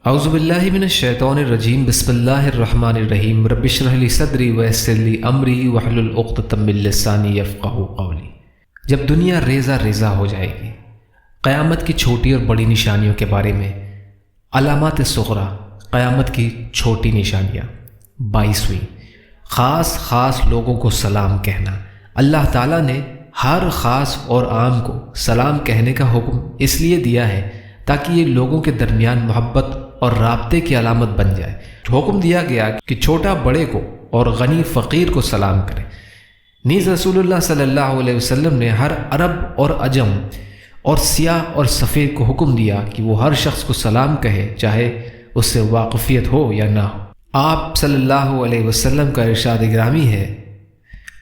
اعوذ باللہ من الشیطان الرجیم بسم اللہ الرحمن الرحیم رب اشرح لی صدری ویسر لی امری واحلل عقدۃ من لسانی یفقہوا قولی۔ جب دنیا ریزہ ریزہ ہو جائے گی، قیامت کی چھوٹی اور بڑی نشانیوں کے بارے میں علامات صغریٰ، قیامت کی چھوٹی نشانیاں 22ویں، خاص لوگوں کو سلام کہنا۔ اللہ تعالیٰ نے ہر خاص اور عام کو سلام کہنے کا حکم اس لیے دیا ہے تاکہ یہ لوگوں کے درمیان محبت اور رابطے کی علامت بن جائے۔ حکم دیا گیا کہ چھوٹا بڑے کو اور غنی فقیر کو سلام کرے۔ نیز رسول اللہ صلی اللہ علیہ وسلم نے ہر عرب اور عجم اور سیاہ اور سفید کو حکم دیا کہ وہ ہر شخص کو سلام کہے، چاہے اس سے واقفیت ہو یا نہ ہو۔ آپ صلی اللہ علیہ وسلم کا ارشاد گرامی ہے،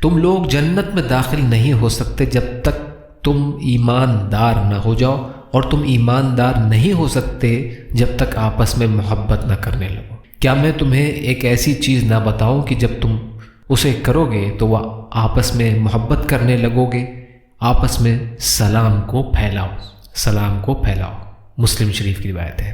تم لوگ جنت میں داخل نہیں ہو سکتے جب تک تم ایماندار نہ ہو جاؤ، اور تم ایماندار نہیں ہو سکتے جب تک آپس میں محبت نہ کرنے لگو۔ کیا میں تمہیں ایک ایسی چیز نہ بتاؤں کہ جب تم اسے کرو گے تو وہ آپس میں محبت کرنے لگو گے؟ آپس میں سلام کو پھیلاؤ۔ مسلم شریف کی روایت ہے۔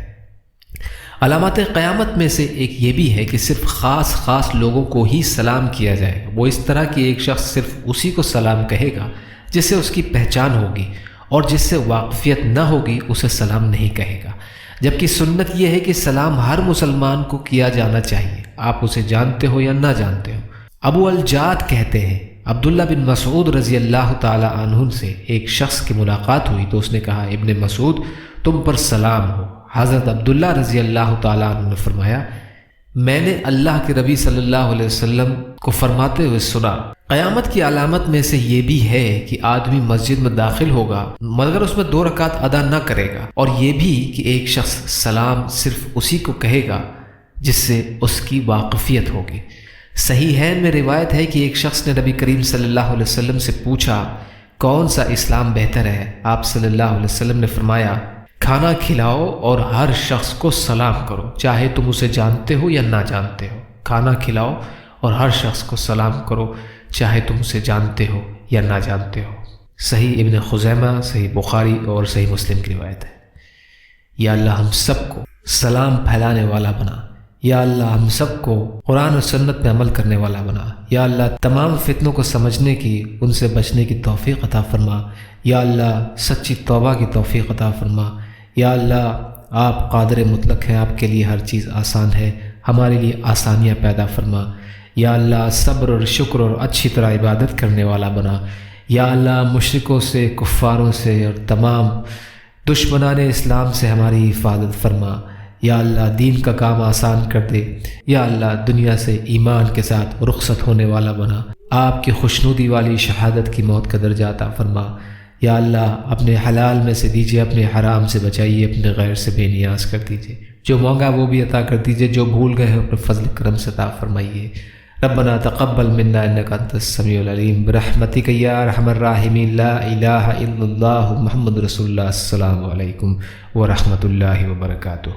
علامات قیامت میں سے ایک یہ بھی ہے کہ صرف خاص لوگوں کو ہی سلام کیا جائے گا۔ وہ اس طرح کہ ایک شخص صرف اسی کو سلام کہے گا جس سے اس کی پہچان ہوگی، اور جس سے واقفیت نہ ہوگی اسے سلام نہیں کہے گا۔ جبکہ سنت یہ ہے کہ سلام ہر مسلمان کو کیا جانا چاہیے، آپ اسے جانتے ہو یا نہ جانتے ہو۔ ابو الجعد کہتے ہیں، عبداللہ بن مسعود رضی اللہ تعالی عنہ سے ایک شخص کی ملاقات ہوئی تو اس نے کہا، ابن مسعود تم پر سلام ہو۔ حضرت عبداللہ رضی اللہ تعالی عنہ نے فرمایا، میں نے اللہ کے نبی صلی اللہ علیہ وسلم کو فرماتے ہوئے سنا، قیامت کی علامت میں سے یہ بھی ہے کہ آدمی مسجد میں داخل ہوگا مگر اس میں 2 رکعت ادا نہ کرے گا، اور یہ بھی کہ ایک شخص سلام صرف اسی کو کہے گا جس سے اس کی واقفیت ہوگی۔ صحیحین میں روایت ہے کہ ایک شخص نے نبی کریم صلی اللہ علیہ وسلم سے پوچھا، کون سا اسلام بہتر ہے؟ آپ صلی اللہ علیہ وسلم نے فرمایا، کھانا کھلاؤ اور ہر شخص کو سلام کرو، چاہے تم اسے جانتے ہو یا نہ جانتے ہو۔ کھانا کھلاؤ اور ہر شخص کو سلام کرو، چاہے تم اسے جانتے ہو یا نہ جانتے ہو۔ صحیح ابن خزیمہ، صحیح بخاری اور صحیح مسلم کی روایت ہے۔ یا اللہ ہم سب کو سلام پھیلانے والا بنا۔ یا اللہ ہم سب کو قرآن و سنت پہ عمل کرنے والا بنا۔ یا اللہ تمام فتنوں کو سمجھنے کی، ان سے بچنے کی توفیق عطا فرما۔ یا اللہ سچی توبہ کی توفیق عطا فرما۔ یا اللہ آپ قادر مطلق ہیں، آپ کے لیے ہر چیز آسان ہے، ہمارے لیے آسانیاں پیدا فرما۔ یا اللہ صبر اور شکر اور اچھی طرح عبادت کرنے والا بنا۔ یا اللہ مشرکوں سے، کفاروں سے اور تمام دشمنان اسلام سے ہماری حفاظت فرما۔ یا اللہ دین کا کام آسان کر دے۔ یا اللہ دنیا سے ایمان کے ساتھ رخصت ہونے والا بنا۔ آپ کی خوشنودی والی شہادت کی موت کا درجہ عطا فرما۔ یا اللہ اپنے حلال میں سے دیجیے، اپنے حرام سے بچائیے، اپنے غیر سے بے نیاز کر دیجیے، جو مانگا وہ بھی عطا کر دیجیے، جو بھول گئے ہیں اپنے فضل کرم سے عطا فرمائیے۔ ربنا تقبل منا انک انت السمیع العلیم برحمتک یا ارحم الراحمین۔ لا الہ الا اللہ محمد رسول اللہ۔ السلام علیکم ورحمۃ اللہ وبرکاتہ۔